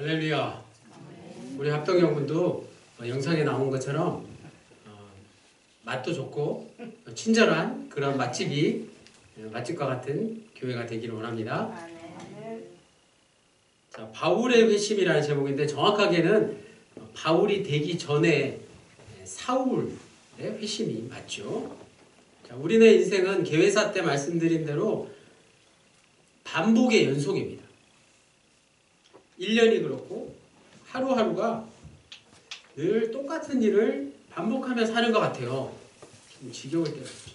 할렐루야. 우리 합동여러분도 영상에 나온 것처럼 맛도 좋고 친절한 그런 맛집과 같은 교회가 되기를 원합니다. 자, 바울의 회심이라는 제목인데 정확하게는 바울이 되기 전에 사울의 회심이 맞죠. 자, 우리네 인생은 개회사 때 말씀드린 대로 반복의 연속입니다. 1년이 그렇고 하루하루가 늘 똑같은 일을 반복하며 사는 것 같아요. 좀 지겨울 때가 있죠.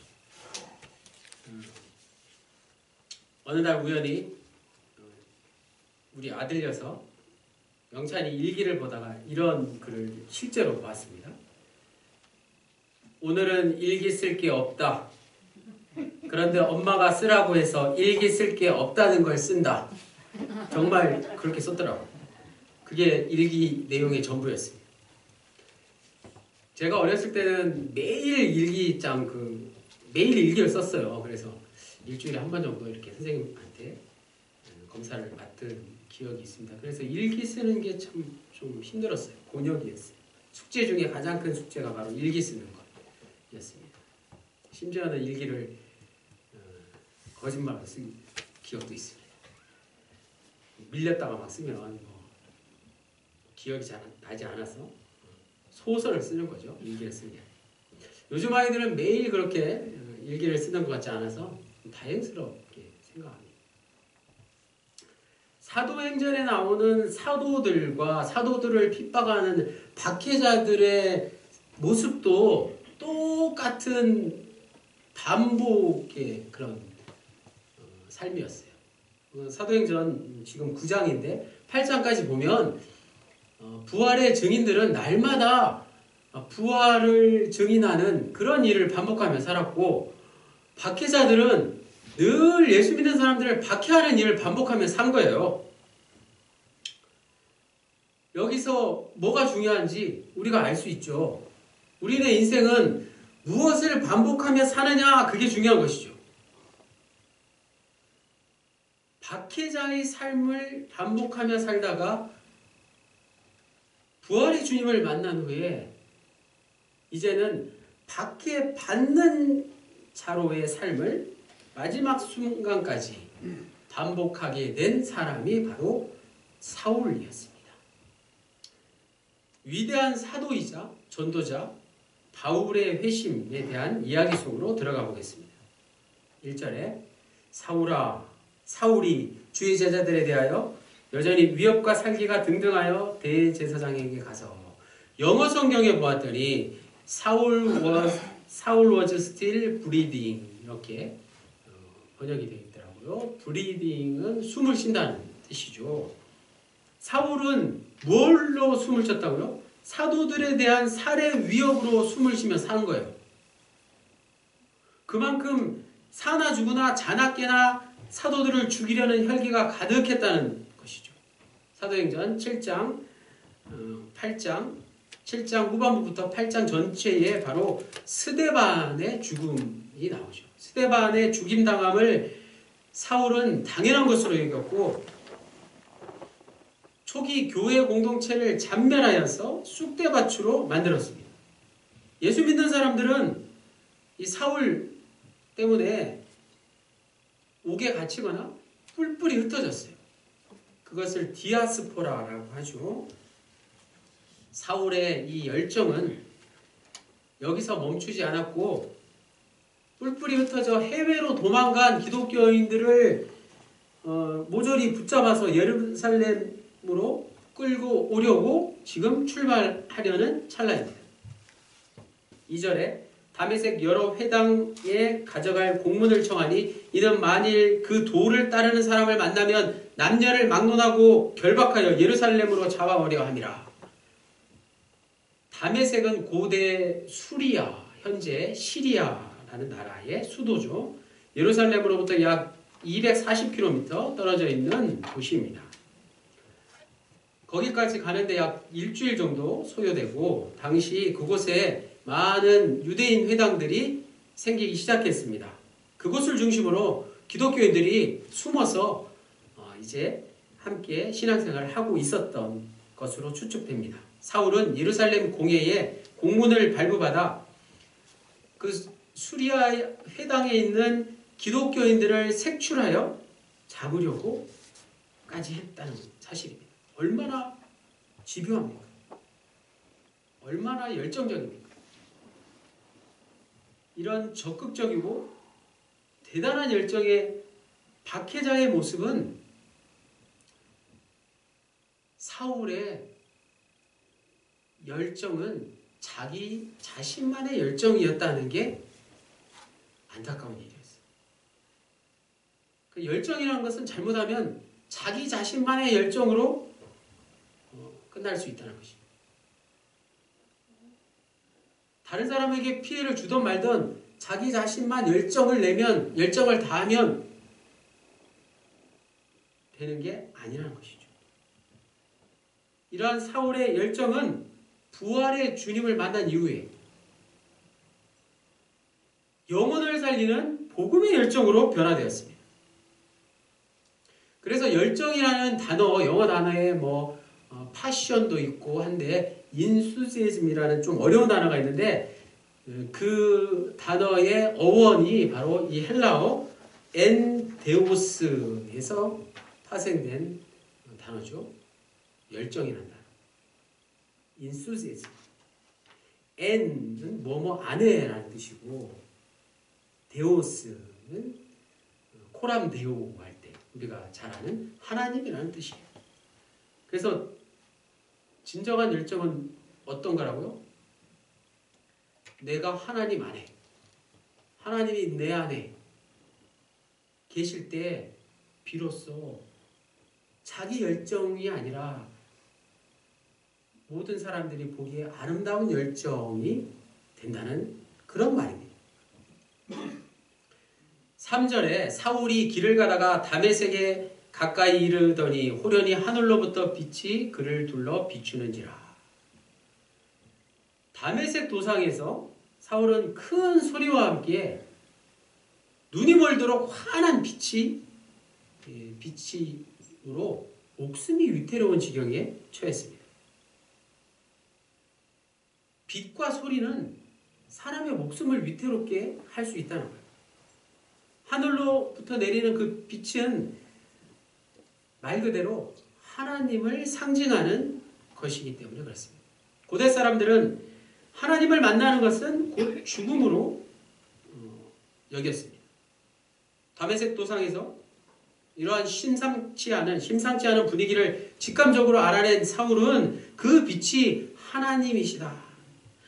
어느 날 우연히 우리 아들 녀석 영찬이 일기를 보다가 이런 글을 실제로 보았습니다. 오늘은 일기 쓸 게 없다. 그런데 엄마가 쓰라고 해서 일기 쓸 게 없다는 걸 쓴다. 정말 그렇게 썼더라고요. 그게 일기 내용의 전부였습니다. 제가 어렸을 때는 매일 매일 일기를 썼어요. 그래서 일주일에 한 번 정도 이렇게 선생님한테 검사를 맡은 기억이 있습니다. 그래서 일기 쓰는 게 참 좀 힘들었어요. 곤욕이었어요. 숙제 중에 가장 큰 숙제가 바로 일기 쓰는 것이었습니다. 심지어는 일기를 거짓말로 쓴 기억도 있습니다. 밀렸다가 막 쓰면 기억이 잘 나지 않아서 소설을 쓰는 거죠. 일기를 쓰는 게. 요즘 아이들은 매일 그렇게 일기를 쓰는 것 같지 않아서 다행스럽게 생각합니다. 사도행전에 나오는 사도들과 사도들을 핍박하는 박해자들의 모습도 똑같은 반복의 그런 삶이었어요. 사도행전 지금 9장인데 8장까지 보면 부활의 증인들은 날마다 부활을 증인하는 그런 일을 반복하며 살았고, 박해자들은 늘 예수 믿는 사람들을 박해하는 일을 반복하며 산 거예요. 여기서 뭐가 중요한지 우리가 알 수 있죠. 우리의 인생은 무엇을 반복하며 사느냐, 그게 중요한 것이죠. 박해자의 삶을 반복하며 살다가 부활의 주님을 만난 후에 이제는 박해받는 자로의 삶을 마지막 순간까지 반복하게 된 사람이 바로 사울이었습니다. 위대한 사도이자 전도자 바울의 회심에 대한 이야기 속으로 들어가 보겠습니다. 1절에 사울이 주의 제자들에 대하여 여전히 위협과 살기가 등등하여 대제사장에게 가서, 영어 성경에 보았더니 Saul was still breathing 이렇게 번역이 되어 있더라고요. breathing은 숨을 쉰다는 뜻이죠. 사울은 뭘로 숨을 쉬었다고요? 사도들에 대한 살해 위협으로 숨을 쉬며 산 거예요. 그만큼 사나 죽으나 자나깨나 사도들을 죽이려는 혈기가 가득했다는 것이죠. 사도행전 7장, 7장 후반부부터 8장 전체에 바로 스데반의 죽음이 나오죠. 스데반의 죽임당함을 사울은 당연한 것으로 여겼고, 초기 교회 공동체를 잔멸하여서 쑥대밭으로 만들었습니다. 예수 믿는 사람들은 이 사울 때문에 옥에 갇히거나 뿔뿔이 흩어졌어요. 그것을 디아스포라라고 하죠. 사울의 이 열정은 여기서 멈추지 않았고, 뿔뿔이 흩어져 해외로 도망간 기독교인들을 모조리 붙잡아서 예루살렘으로 끌고 오려고 지금 출발하려는 찰나입니다. 2절에 다메섹 여러 회당에 가져갈 공문을 청하니 이는 만일 그 도를 따르는 사람을 만나면 남녀를 막론하고 결박하여 예루살렘으로 잡아버려 함이라. 다메섹은 고대 수리아, 현재 시리아라는 나라의 수도죠. 예루살렘으로부터 약 240km 떨어져 있는 도시입니다. 거기까지 가는데 약 일주일 정도 소요되고, 당시 그곳에 많은 유대인 회당들이 생기기 시작했습니다. 그곳을 중심으로 기독교인들이 숨어서 이제 함께 신앙생활을 하고 있었던 것으로 추측됩니다. 사울은 예루살렘 공회에 공문을 발부받아 그 수리아 회당에 있는 기독교인들을 색출하여 잡으려고까지 했다는 사실입니다. 얼마나 집요합니까? 얼마나 열정적입니까? 이런 적극적이고 대단한 열정의 박해자의 모습은 사울의 열정은 자기 자신만의 열정이었다는 게 안타까운 일이었어요. 그 열정이라는 것은 잘못하면 자기 자신만의 열정으로 끝날 수 있다는 것입니다. 다른 사람에게 피해를 주든 말든 자기 자신만 열정을 내면, 열정을 다하면 되는 게 아니라는 것이죠. 이러한 사울의 열정은 부활의 주님을 만난 이후에 영혼을 살리는 복음의 열정으로 변화되었습니다. 그래서 열정이라는 단어, 영어 단어에 패션도 있고 한데 인수지즘이라는 좀 어려운 단어가 있는데 그 단어의 어원이 바로 이 헬라어 엔데오스에서 파생된 단어죠. 열정이라는 단어. 인수지즘. 엔은 뭐뭐 안에라는 뜻이고 데오스는 코람 데오 할 때 우리가 잘 아는 하나님이라는 뜻이에요. 그래서 진정한 열정은 어떤 거라고요? 내가 하나님 안에, 하나님이 내 안에 계실 때 비로소 자기 열정이 아니라 모든 사람들이 보기에 아름다운 열정이 된다는 그런 말입니다. 3절에 사울이 길을 가다가 다메섹에 가까이 이르더니 호련히 하늘로부터 빛이 그를 둘러 비추는지라. 다메섹 도상에서 사울은 큰 소리와 함께 눈이 멀도록 환한 빛으로 목숨이 위태로운 지경에 처했습니다. 빛과 소리는 사람의 목숨을 위태롭게 할 수 있다는 거예요. 하늘로부터 내리는 그 빛은 말 그대로 하나님을 상징하는 것이기 때문에 그렇습니다. 고대 사람들은 하나님을 만나는 것은 곧 죽음으로 여겼습니다. 다메섹 도상에서 이러한 심상치 않은 분위기를 직감적으로 알아낸 사울은 그 빛이 하나님이시다.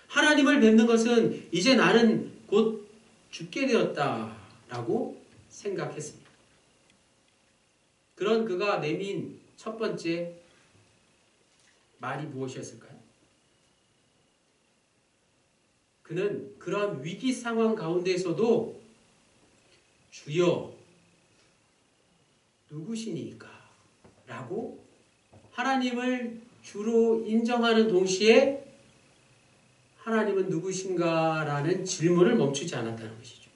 하나님을 뵙는 것은 이제 나는 곧 죽게 되었다라고 생각했습니다. 그런 그가 내민 첫 번째 말이 무엇이었을까요? 그는 그런 위기 상황 가운데서도 주여 누구시니까? 라고 하나님을 주로 인정하는 동시에 하나님은 누구신가? 라는 질문을 멈추지 않았다는 것이죠.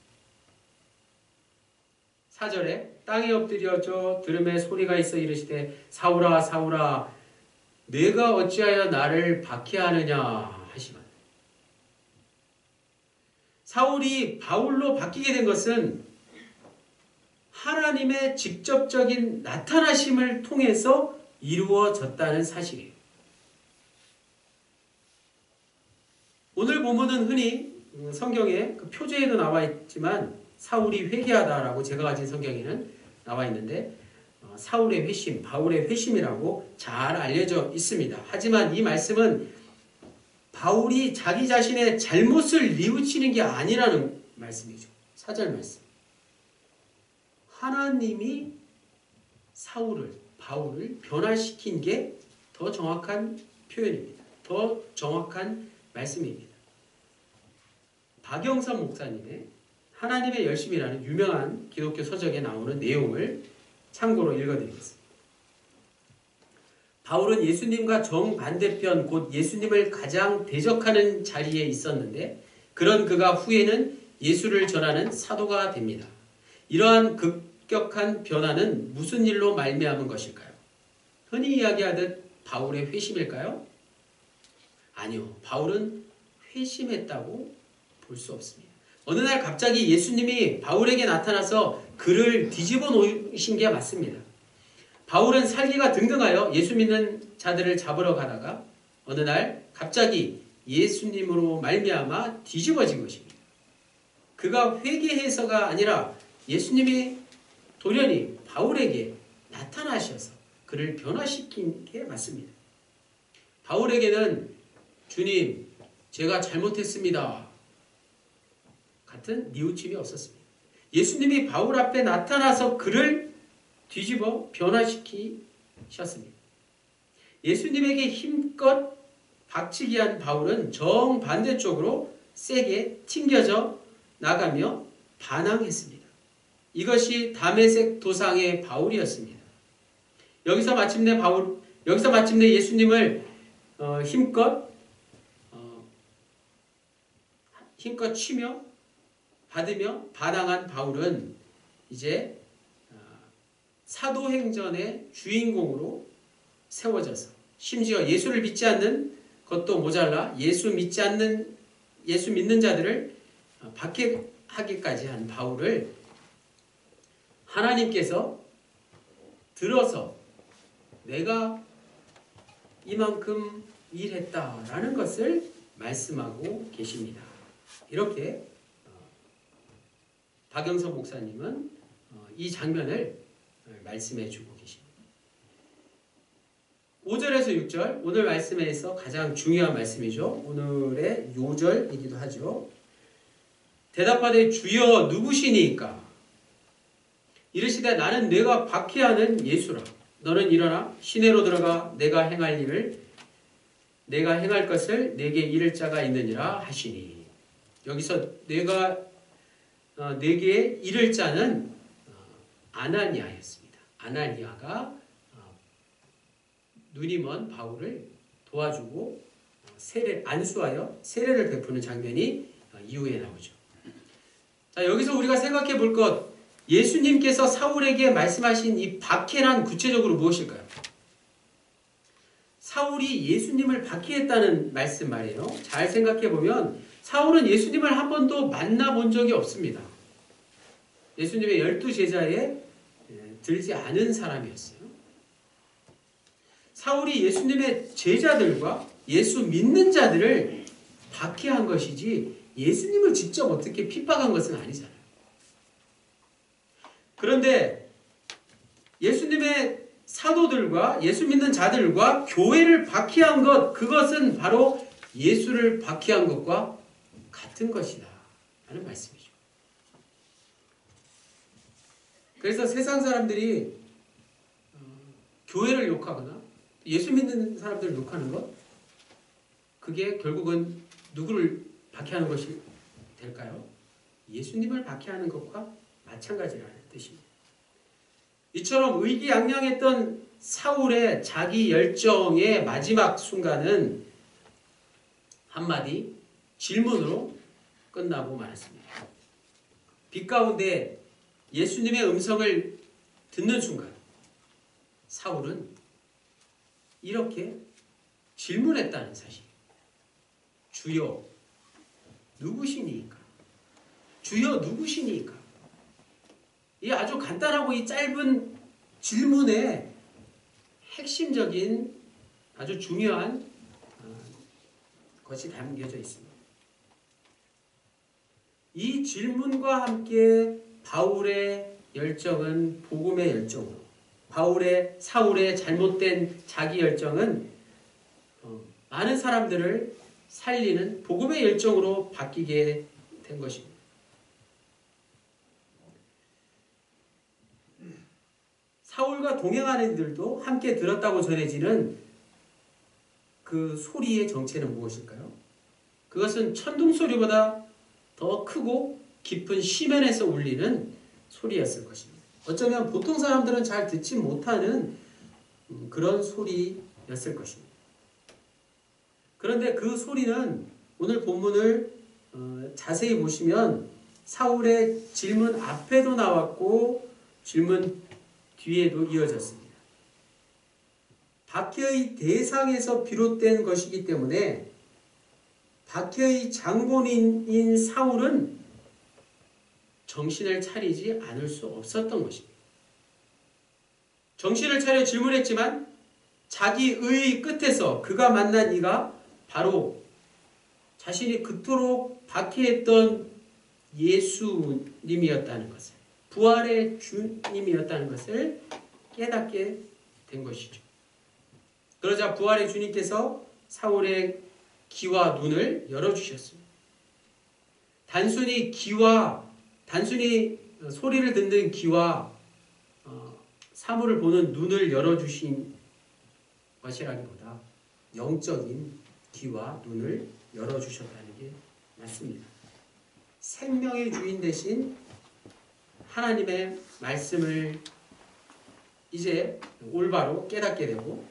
4절에 땅에 엎드려져 들음에 소리가 있어 이르시되 사울아 사울아 내가 어찌하여 나를 박해하느냐 하시면 사울이 바울로 바뀌게 된 것은 하나님의 직접적인 나타나심을 통해서 이루어졌다는 사실이에요. 오늘 본문은 흔히 성경에 그 표제에도 나와 있지만 사울이 회개하다라고 제가 가진 성경에는 나와 있는데 사울의 회심, 바울의 회심이라고 잘 알려져 있습니다. 하지만 이 말씀은 바울이 자기 자신의 잘못을 뉘우치는 게 아니라는 말씀이죠. 4절 말씀. 하나님이 바울을 변화시킨 게 더 정확한 표현입니다. 더 정확한 말씀입니다. 박영선 목사님의 하나님의 열심이라는 유명한 기독교 서적에 나오는 내용을 참고로 읽어드리겠습니다. 바울은 예수님과 정반대편 곧 예수님을 가장 대적하는 자리에 있었는데 그런 그가 후에는 예수를 전하는 사도가 됩니다. 이러한 급격한 변화는 무슨 일로 말미암은 것일까요? 흔히 이야기하듯 바울의 회심일까요? 아니요. 바울은 회심했다고 볼 수 없습니다. 어느 날 갑자기 예수님이 바울에게 나타나서 그를 뒤집어 놓으신 게 맞습니다. 바울은 살기가 등등하여 예수 믿는 자들을 잡으러 가다가 어느 날 갑자기 예수님으로 말미암아 뒤집어진 것입니다. 그가 회개해서가 아니라 예수님이 돌연히 바울에게 나타나셔서 그를 변화시킨 게 맞습니다. 바울에게는 주님, 제가 잘못했습니다. 같은 뉘우침이 없었습니다. 예수님이 바울 앞에 나타나서 그를 뒤집어 변화시키셨습니다. 예수님에게 힘껏 박치기 한 바울은 정반대쪽으로 세게 튕겨져 나가며 반항했습니다. 이것이 다메섹 도상의 바울이었습니다. 여기서 마침내 예수님을 힘껏 치며 받으며 반항한 바울은 이제 사도행전의 주인공으로 세워져서 심지어 예수를 믿지 않는 것도 모자라 예수 믿는 자들을 박해하기까지 한 바울을 하나님께서 들어서 내가 이만큼 일했다라는 것을 말씀하고 계십니다. 이렇게 박영석 목사님은 이 장면을 말씀해 주고 계십니다. 5절에서 6절, 오늘 말씀에서 가장 중요한 말씀이죠. 오늘의 요절이기도 하죠. 대답하되 주여 누구시니까? 이르시되 나는 내가 박해하는 예수라. 너는 일어나 시내로 들어가 내가 행할 것을 내게 이를 자가 있느니라 하시니. 여기서 내게 이를 자는 아나니아였습니다. 아나니아가 눈이 먼 바울을 도와주고 안수하여 세례를 베푸는 장면이 이후에 나오죠. 자, 여기서 우리가 생각해 볼 것, 예수님께서 사울에게 말씀하신 이 박해란 구체적으로 무엇일까요? 사울이 예수님을 박해했다는 말씀 말이에요. 잘 생각해 보면 사울은 예수님을 한 번도 만나본 적이 없습니다. 예수님의 12제자에 들지 않은 사람이었어요. 사울이 예수님의 제자들과 예수 믿는 자들을 박해한 것이지 예수님을 직접 어떻게 핍박한 것은 아니잖아요. 그런데 예수님의 사도들과 예수 믿는 자들과 교회를 박해한 것, 그것은 바로 예수를 박해한 것과 같은 것이다 라는 말씀이죠. 그래서 세상 사람들이 교회를 욕하거나 예수 믿는 사람들을 욕하는 것, 그게 결국은 누구를 박해하는 것이 될까요? 예수님을 박해하는 것과 마찬가지라는 뜻입니다. 이처럼 의기양양했던 사울의 자기 열정의 마지막 순간은 한마디 질문으로 끝나고 말았습니다. 빛 가운데 예수님의 음성을 듣는 순간 사울은 이렇게 질문했다는 사실. 주여 누구시니까? 주여 누구시니까? 이 아주 간단하고 이 짧은 질문에 핵심적인 아주 중요한 것이 담겨져 있습니다. 이 질문과 함께 바울의 열정은 복음의 열정으로, 사울의 잘못된 자기 열정은 많은 사람들을 살리는 복음의 열정으로 바뀌게 된 것입니다. 사울과 동행하는 이들도 함께 들었다고 전해지는 그 소리의 정체는 무엇일까요? 그것은 천둥 소리보다 더 크고 깊은 심연에서 울리는 소리였을 것입니다. 어쩌면 보통 사람들은 잘 듣지 못하는 그런 소리였을 것입니다. 그런데 그 소리는 오늘 본문을 자세히 보시면 사울의 질문 앞에도 나왔고 질문 뒤에도 이어졌습니다. 박해의 대상에서 비롯된 것이기 때문에 박해의 장본인인 사울은 정신을 차리지 않을 수 없었던 것입니다. 정신을 차려 질문했지만 자기의 끝에서 그가 만난 이가 바로 자신이 그토록 박해했던 예수님이었다는 것을, 부활의 주님이었다는 것을 깨닫게 된 것이죠. 그러자 부활의 주님께서 사울의 귀와 눈을 열어주셨습니다. 단순히 소리를 듣는 귀와 사물을 보는 눈을 열어주신 것이라기보다 영적인 귀와 눈을 열어주셨다는 게 맞습니다. 생명의 주인 되신 하나님의 말씀을 이제 올바로 깨닫게 되고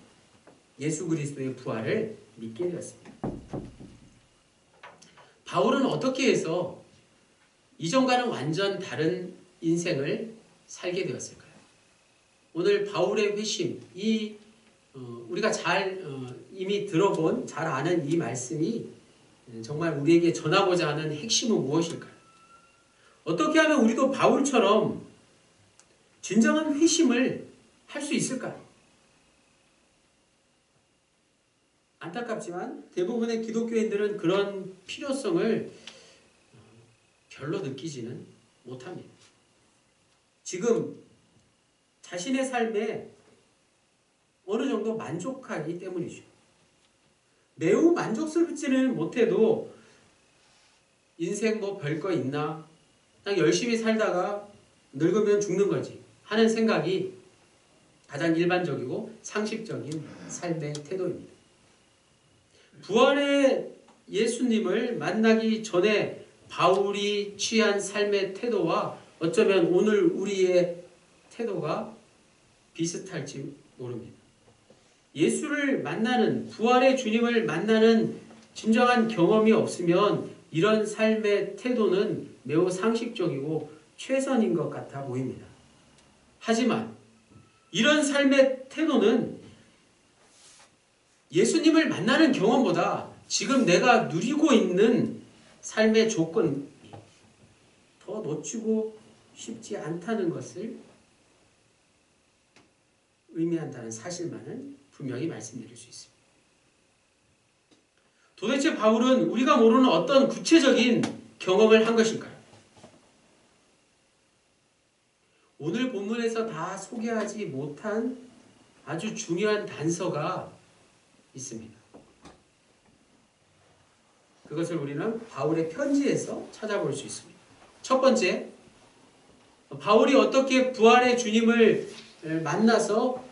예수 그리스도의 부활을 믿게 되었습니다. 바울은 어떻게 해서 이전과는 완전 다른 인생을 살게 되었을까요? 오늘 바울의 회심, 우리가 이미 들어본, 잘 아는 이 말씀이 정말 우리에게 전하고자 하는 핵심은 무엇일까요? 어떻게 하면 우리도 바울처럼 진정한 회심을 할 수 있을까요? 안타깝지만 대부분의 기독교인들은 그런 필요성을 별로 느끼지는 못합니다. 지금 자신의 삶에 어느 정도 만족하기 때문이죠. 매우 만족스럽지는 못해도 인생 뭐 별거 있나? 그냥 열심히 살다가 늙으면 죽는 거지 하는 생각이 가장 일반적이고 상식적인 삶의 태도입니다. 부활의 예수님을 만나기 전에 바울이 취한 삶의 태도와 어쩌면 오늘 우리의 태도가 비슷할지 모릅니다. 예수를 만나는, 부활의 주님을 만나는 진정한 경험이 없으면 이런 삶의 태도는 매우 상식적이고 최선인 것 같아 보입니다. 하지만 이런 삶의 태도는 예수님을 만나는 경험보다 지금 내가 누리고 있는 삶의 조건이 더 놓치고 싶지 않다는 것을 의미한다는 사실만은 분명히 말씀드릴 수 있습니다. 도대체 바울은 우리가 모르는 어떤 구체적인 경험을 한 것일까요? 오늘 본문에서 다 소개하지 못한 아주 중요한 단서가 있습니다. 그것을 우리는 바울의 편지에서 찾아볼 수 있습니다. 첫 번째, 바울이 어떻게 부활의 주님을 만나서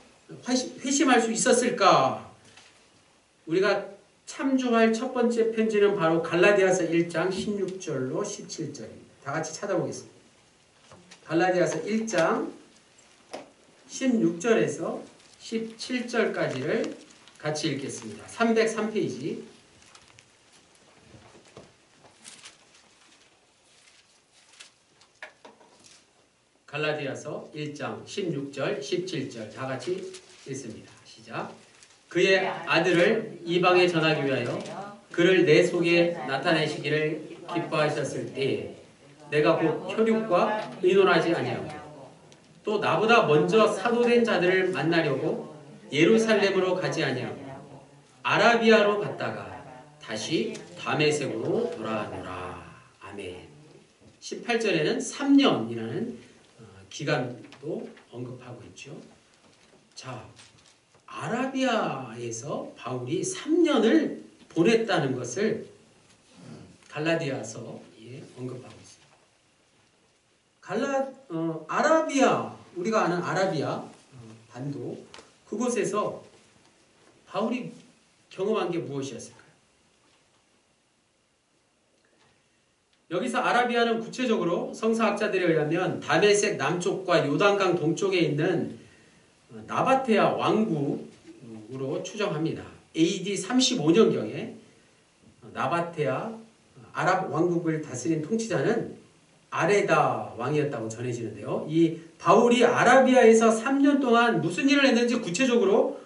회심할 수 있었을까? 우리가 참조할 첫 번째 편지는 바로 갈라디아서 1장 16절로 17절입니다. 다 같이 찾아보겠습니다. 갈라디아서 1장 16절에서 17절까지를 같이 읽겠습니다. 303페이지. 갈라디아서 1장 16절, 17절 다 같이 읽습니다. 시작. 그의 아들을 이방에 전하기 위하여 그를 내 속에 나타내시기를 기뻐하셨을 때에 내가 곧 혈육과 의논하지 아니하고 또 나보다 먼저 사도된 자들을 만나려고 예루살렘으로 가지 아니하고 아라비아로 갔다가 다시 다메섹으로 돌아오노라. 아멘. 18절에는 3년이라는 기간도 언급하고 있죠. 자, 아라비아에서 바울이 3년을 보냈다는 것을 갈라디아서에 언급하고 있습니다. 아라비아, 우리가 아는 아라비아 반도, 그곳에서 바울이 경험한 게 무엇이었을까요? 여기서 아라비아는 구체적으로 성서학자들에 의하면 다메섹 남쪽과 요단강 동쪽에 있는 나바테아 왕국으로 추정합니다. AD 35년경에 나바테아 아랍 왕국을 다스린 통치자는 아레다 왕이었다고 전해지는데요. 이 바울이 아라비아에서 3년 동안 무슨 일을 했는지 구체적으로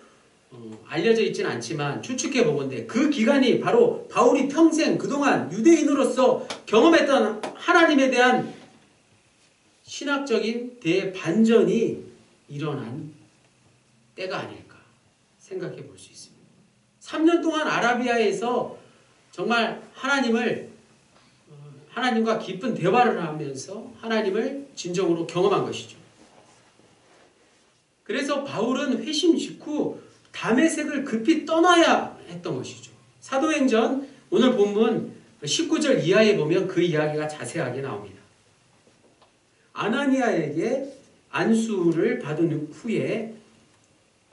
알려져 있지는 않지만 추측해 보건대 그 기간이 바로 바울이 평생 그동안 유대인으로서 경험했던 하나님에 대한 신학적인 대반전이 일어난 때가 아닐까 생각해 볼 수 있습니다. 3년 동안 아라비아에서 정말 하나님과 깊은 대화를 하면서 하나님을 진정으로 경험한 것이죠. 그래서 바울은 회심 직후 다메섹을 급히 떠나야 했던 것이죠. 사도행전 오늘 본문 19절 이하에 보면 그 이야기가 자세하게 나옵니다. 아나니아에게 안수를 받은 후에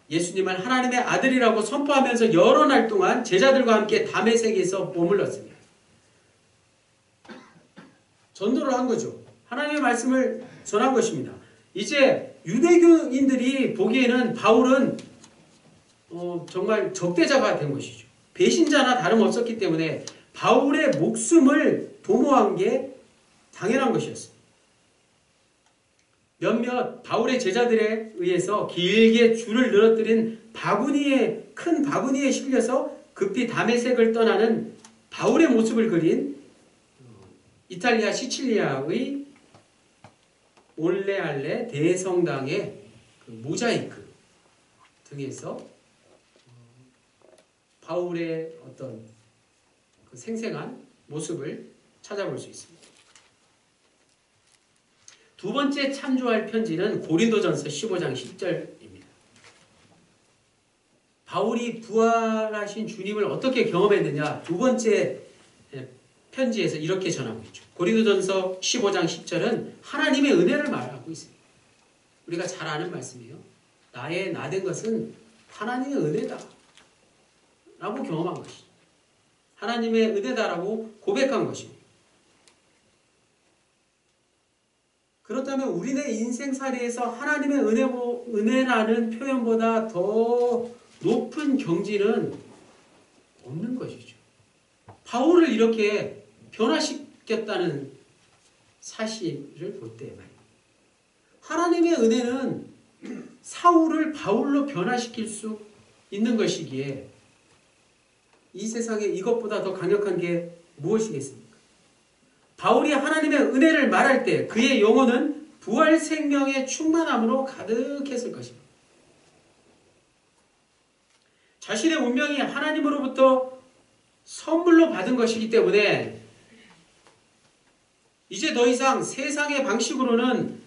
예수님을 하나님의 아들이라고 선포하면서 여러 날 동안 제자들과 함께 다메섹에서 머물렀습니다. 전도를 한 거죠. 하나님의 말씀을 전한 것입니다. 이제 유대교인들이 보기에는 바울은 정말 적대자가 된 것이죠. 배신자나 다름없었기 때문에 바울의 목숨을 도모한 게 당연한 것이었습니다. 몇몇 바울의 제자들에 의해서 길게 줄을 늘어뜨린 큰 바구니에 실려서 급히 다메섹을 떠나는 바울의 모습을 그린 이탈리아 시칠리아의 올레알레 대성당의 그 모자이크 등에서 바울의 어떤 그 생생한 모습을 찾아볼 수 있습니다. 두 번째 참조할 편지는 고린도전서 15장 10절입니다. 바울이 부활하신 주님을 어떻게 경험했느냐 두 번째 편지에서 이렇게 전하고 있죠. 고린도전서 15장 10절은 하나님의 은혜를 말하고 있습니다. 우리가 잘 아는 말씀이에요. 나의 나된 것은 하나님의 은혜다 라고 경험한 것이죠. 하나님의 은혜다라고 고백한 것입니다. 그렇다면 우리네 인생살이에서 하나님의 은혜라는 표현보다 더 높은 경지는 없는 것이죠. 바울을 이렇게 변화시켰다는 사실을 볼 때 말입니다. 하나님의 은혜는 사울을 바울로 변화시킬 수 있는 것이기에 이 세상에 이것보다 더 강력한 게 무엇이겠습니까? 바울이 하나님의 은혜를 말할 때 그의 영혼은 부활 생명의 충만함으로 가득했을 것입니다. 자신의 운명이 하나님으로부터 선물로 받은 것이기 때문에 이제 더 이상 세상의 방식으로는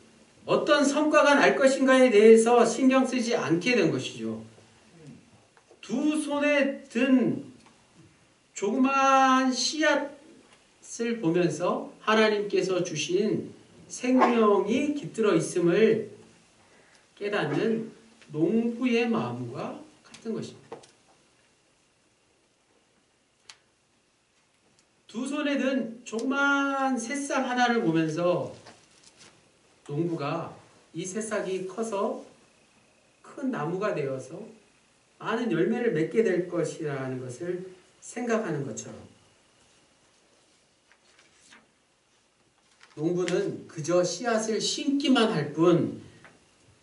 어떤 성과가 날 것인가에 대해서 신경 쓰지 않게 된 것이죠. 두 손에 든 조그만 씨앗을 보면서 하나님께서 주신 생명이 깃들어 있음을 깨닫는 농부의 마음과 같은 것입니다. 두 손에 든 조그만 새싹 하나를 보면서 농부가 이 새싹이 커서 큰 나무가 되어서 많은 열매를 맺게 될 것이라는 것을 생각하는 것처럼 농부는 그저 씨앗을 심기만 할 뿐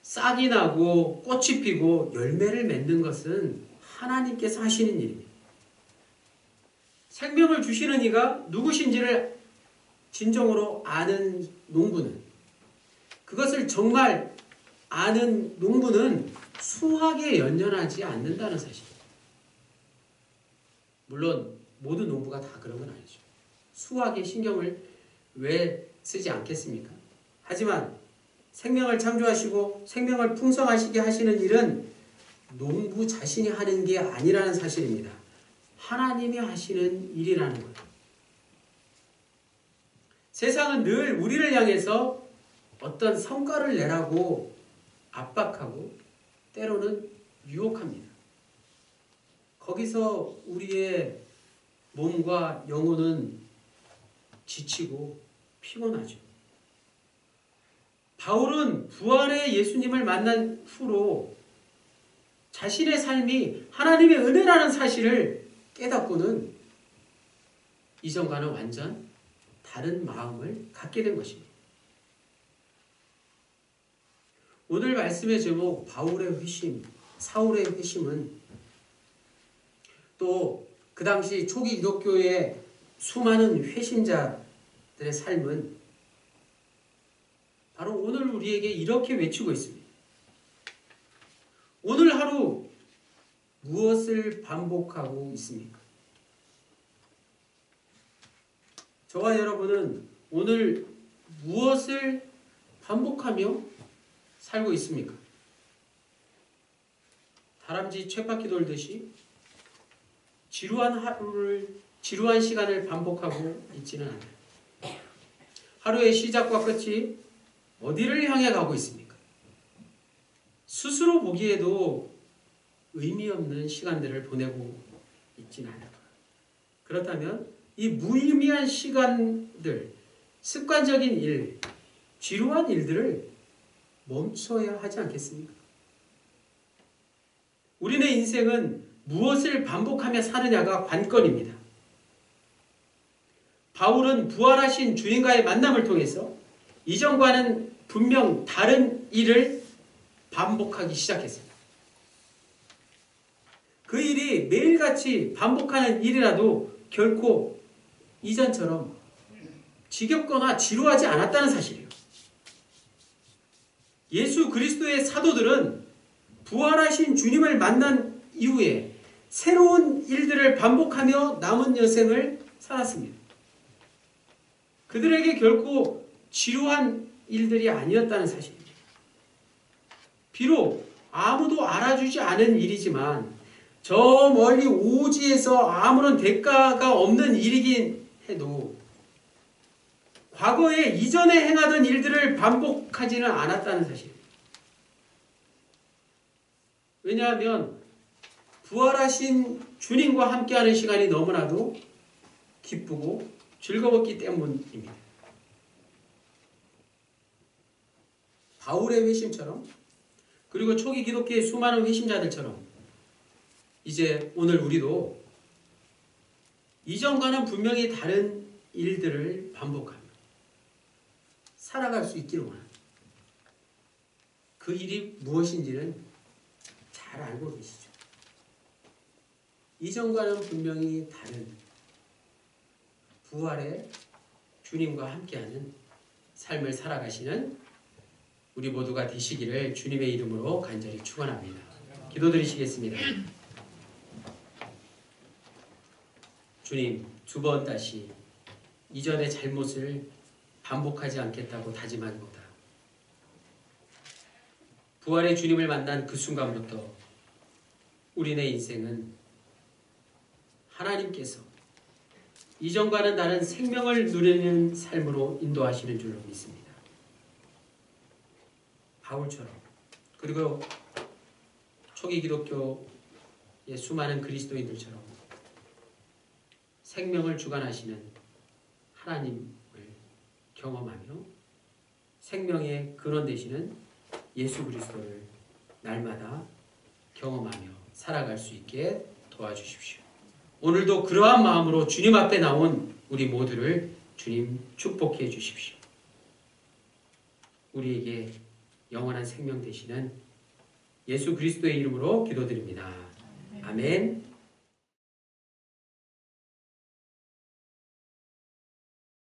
싹이 나고 꽃이 피고 열매를 맺는 것은 하나님께서 하시는 일입니다. 생명을 주시는 이가 누구신지를 진정으로 아는 농부는, 그것을 정말 아는 농부는 수학에 연연하지 않는다는 사실입니다. 물론 모든 농부가 다 그런 건 아니죠. 수학에 신경을 왜 쓰지 않겠습니까? 하지만 생명을 창조하시고 생명을 풍성하시게 하시는 일은 농부 자신이 하는 게 아니라는 사실입니다. 하나님이 하시는 일이라는 거예요. 세상은 늘 우리를 향해서 어떤 성과를 내라고 압박하고 때로는 유혹합니다. 거기서 우리의 몸과 영혼은 지치고 피곤하죠. 바울은 부활의 예수님을 만난 후로 자신의 삶이 하나님의 은혜라는 사실을 깨닫고는 이전과는 완전 다른 마음을 갖게 된 것입니다. 오늘 말씀의 제목 바울의 회심, 사울의 회심은 또 그 당시 초기 기독교의 수많은 회심자들의 삶은 바로 오늘 우리에게 이렇게 외치고 있습니다. 오늘 하루 무엇을 반복하고 있습니까? 저와 여러분은 오늘 무엇을 반복하며 살고 있습니까? 다람쥐 쳇바퀴 돌듯이 지루한 시간을 반복하고 있지는 않아요. 하루의 시작과 끝이 어디를 향해 가고 있습니까? 스스로 보기에도 의미 없는 시간들을 보내고 있지는 않아요. 그렇다면 이 무의미한 시간들, 습관적인 일, 지루한 일들을 멈춰야 하지 않겠습니까? 우리의 인생은 무엇을 반복하며 사느냐가 관건입니다. 바울은 부활하신 주님과의 만남을 통해서 이전과는 분명 다른 일을 반복하기 시작했습니다. 그 일이 매일같이 반복하는 일이라도 결코 이전처럼 지겹거나 지루하지 않았다는 사실이에요. 예수 그리스도의 사도들은 부활하신 주님을 만난 이후에 새로운 일들을 반복하며 남은 여생을 살았습니다. 그들에게 결코 지루한 일들이 아니었다는 사실입니다. 비록 아무도 알아주지 않은 일이지만 저 멀리 오지에서 아무런 대가가 없는 일이긴 해도 과거에 이전에 행하던 일들을 반복하지는 않았다는 사실입니다. 왜냐하면 부활하신 주님과 함께하는 시간이 너무나도 기쁘고 즐거웠기 때문입니다. 바울의 회심처럼 그리고 초기 기독교의 수많은 회심자들처럼 이제 오늘 우리도 이전과는 분명히 다른 일들을 반복하며 살아갈 수 있기를 원합니다. 그 일이 무엇인지는 잘 알고 계시죠. 이전과는 분명히 다른 부활의 주님과 함께하는 삶을 살아가시는 우리 모두가 되시기를 주님의 이름으로 간절히 축원합니다. 기도드리시겠습니다. 주님, 두 번 다시 이전의 잘못을 반복하지 않겠다고 다짐합니다. 부활의 주님을 만난 그 순간부터 우리네 인생은 하나님께서 이전과는 다른 생명을 누리는 삶으로 인도하시는 줄로 믿습니다. 바울처럼 그리고 초기 기독교의 수많은 그리스도인들처럼 생명을 주관하시는 하나님을 경험하며 생명의 근원 되시는 예수 그리스도를 날마다 경험하며 살아갈 수 있게 도와주십시오. 오늘도 그러한 마음으로 주님 앞에 나온 우리 모두를 주님 축복해 주십시오. 우리에게 영원한 생명 되시는 예수 그리스도의 이름으로 기도드립니다. 아멘.